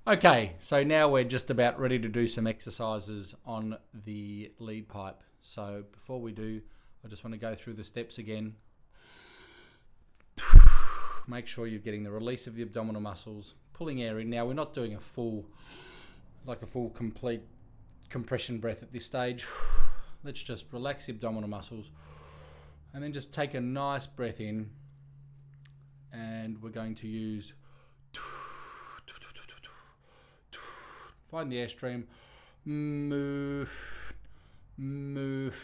Okay, so now we're just about ready to do some exercises on the lead pipe. So before we do, I just want to go through the steps again. Make sure you're getting the release of the abdominal muscles, pulling air in. Now we're not doing a full complete compression breath at this stage. Let's just relax the abdominal muscles and then just take a nice breath in, and we're going to use, find the airstream, move, move,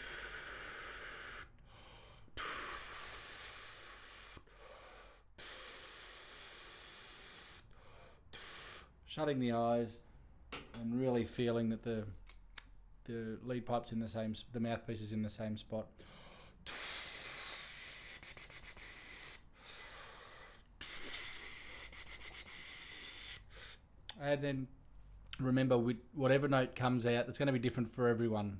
shutting the eyes and really feeling that the lead pipe's in the same, the mouthpiece is in the same spot. And then remember, whatever note comes out, it's going to be different for everyone.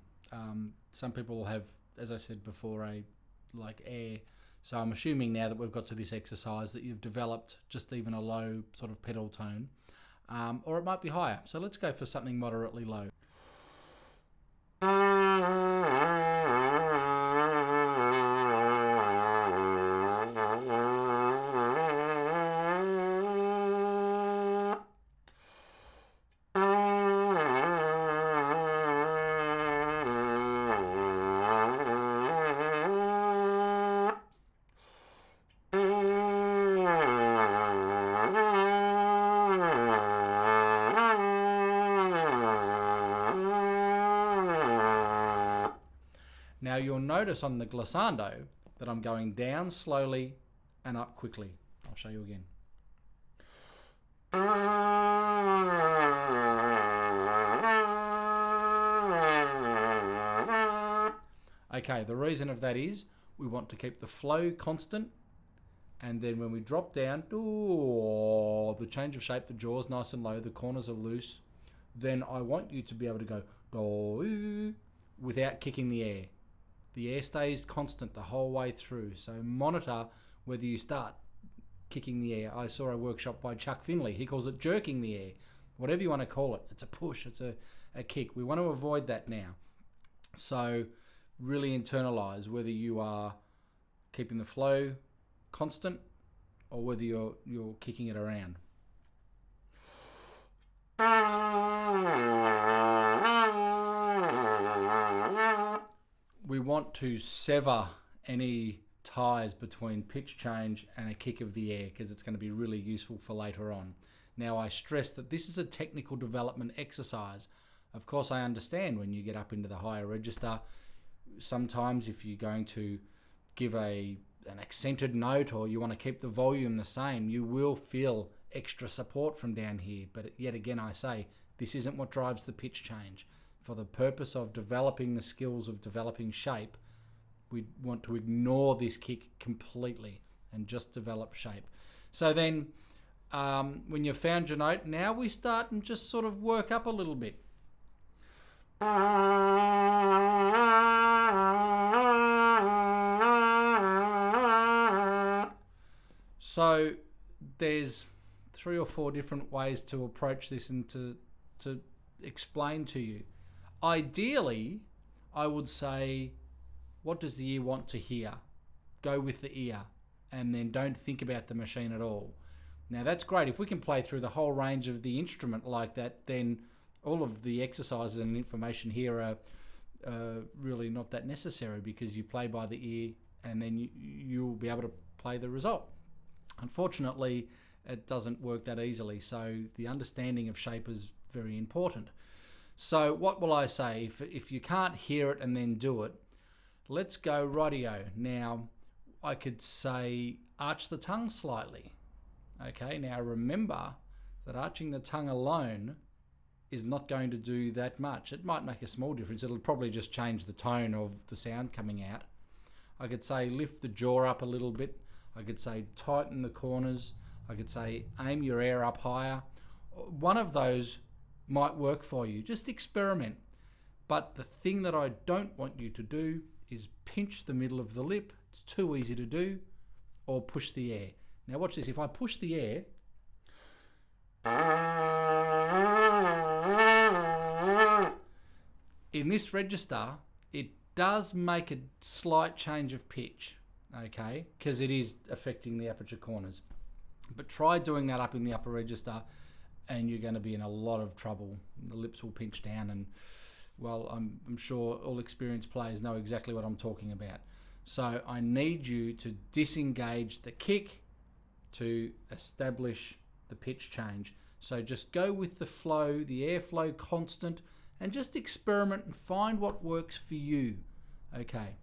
Some people will have, as I said before, like air. So I'm assuming now that we've got to this exercise that you've developed just even a low sort of pedal tone, or it might be higher. So let's go for something moderately low. Now you'll notice on the glissando that I'm going down slowly and up quickly. I'll show you again. Okay, the reason of that is we want to keep the flow constant, and then when we drop down, the change of shape, the jaw's nice and low, the corners are loose, then I want you to be able to go do without kicking the air. The air stays constant the whole way through, so monitor whether you start kicking the air. I saw a workshop by Chuck Finley. He calls it jerking the air. Whatever you want to call it. It's a push, it's a kick. We want to avoid that now. So really internalize whether you are keeping the flow constant or whether you're kicking it around. We want to sever any ties between pitch change and a kick of the air, because it's going to be really useful for later on. Now, I stress that this is a technical development exercise. Of course, I understand when you get up into the higher register, sometimes if you're going to give an accented note or you want to keep the volume the same, you will feel extra support from down here. But yet again, I say, this isn't what drives the pitch change. For the purpose of developing the skills of developing shape, we want to ignore this kick completely and just develop shape. So then, when you've found your note, now we start and just sort of work up a little bit. So there's 3 or 4 different ways to approach this and to explain to you. Ideally, I would say, what does the ear want to hear? Go with the ear, and then don't think about the machine at all. Now that's great. If we can play through the whole range of the instrument like that, then all of the exercises and information here are really not that necessary, because you play by the ear and then you'll be able to play the result. Unfortunately, it doesn't work that easily, so the understanding of shape is very important. So what will I say? If you can't hear it and then do it, let's go rightio. Now, I could say arch the tongue slightly. Okay, now remember that arching the tongue alone is not going to do that much. It might make a small difference. It'll probably just change the tone of the sound coming out. I could say lift the jaw up a little bit. I could say tighten the corners. I could say aim your air up higher. One of those might work for you. Just experiment. But the thing that I don't want you to do is pinch the middle of the lip. It's too easy to do. Or push the air. Now watch this. If I push the air, In this register, it does make a slight change of pitch, okay, because it is affecting the aperture corners. But try doing that up in the upper register and you're going to be in a lot of trouble. The lips will pinch down, and well, I'm sure all experienced players know exactly what I'm talking about. So I need you to disengage the kick to establish the pitch change. So just go with the flow, the airflow constant, and just experiment and find what works for you. Okay.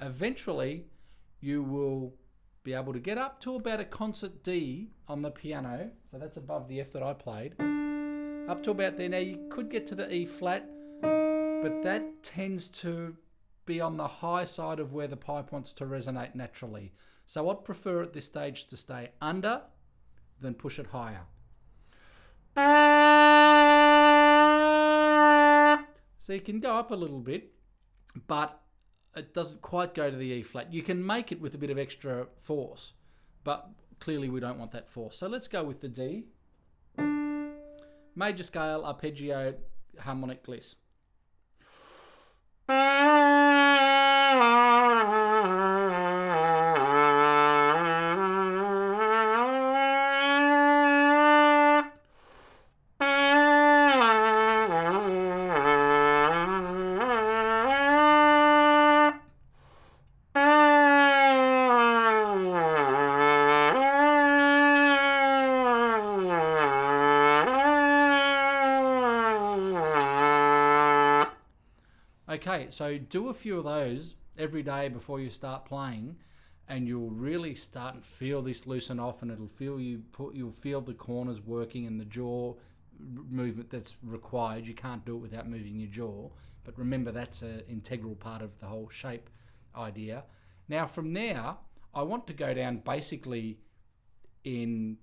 Eventually, you will be able to get up to about a concert D on the piano. So that's above the F that I played. Up to about there. Now you could get to the E flat, but that tends to be on the high side of where the pipe wants to resonate naturally. So I'd prefer at this stage to stay under than push it higher. So you can go up a little bit, but it doesn't quite go to the E flat. You can make it with a bit of extra force, but clearly we don't want that force. So let's go with the D. Major scale, arpeggio, harmonic gliss. Okay, so do a few of those every day before you start playing, and you'll really start and feel this loosen off, and you'll feel the corners working and the jaw movement that's required. You can't do it without moving your jaw, but remember that's an integral part of the whole shape idea. Now from there, I want to go down basically in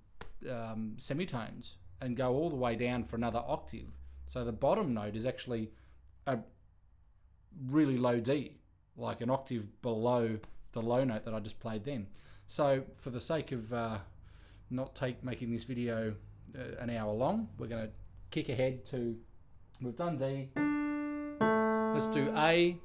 semitones and go all the way down for another octave. So the bottom note is actually a really low D, like an octave below the low note that I just played then. So for the sake of making this video an hour long, we're going to kick ahead to, we've done D, let's do A,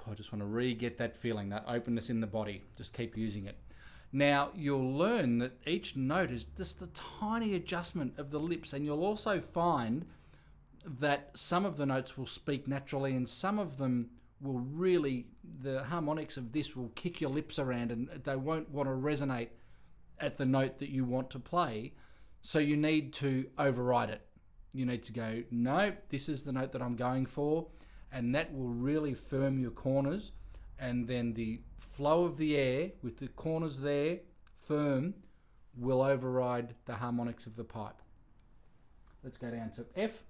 I just want to re-get that feeling, that openness in the body. Just keep using it. Now, you'll learn that each note is just the tiny adjustment of the lips, and you'll also find that some of the notes will speak naturally and some of them will really, the harmonics of this will kick your lips around and they won't want to resonate at the note that you want to play. So you need to override it. You need to go, no, this is the note that I'm going for, and that will really firm your corners, and then the flow of the air with the corners there firm will override the harmonics of the pipe. Let's go down to F.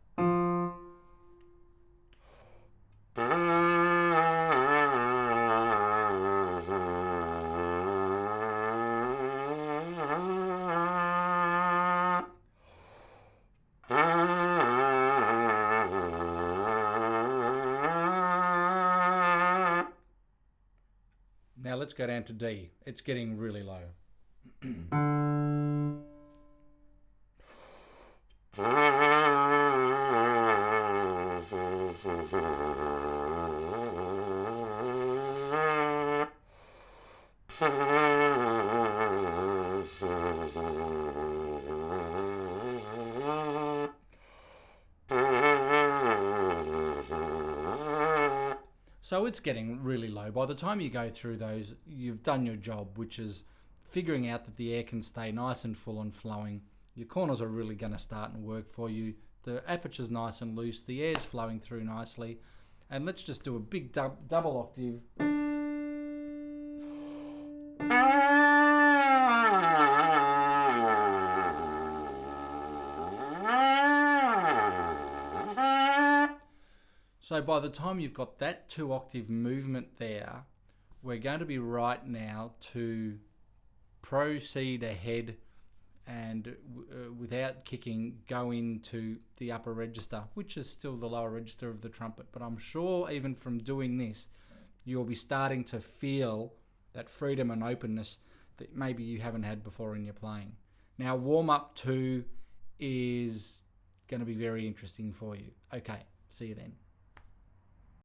Now let's go down to D. It's getting really low. So it's getting really low. By the time you go through those, you've done your job, which is figuring out that the air can stay nice and full and flowing. Your corners are really going to start and work for you. The aperture's nice and loose. The air's flowing through nicely. And let's just do a big double octave. So by the time you've got that 2-octave movement there, we're going to be right now to proceed ahead and without kicking, go into the upper register, which is still the lower register of the trumpet. But I'm sure even from doing this, you'll be starting to feel that freedom and openness that maybe you haven't had before in your playing. Now, warm-up 2 is going to be very interesting for you. Okay, see you then.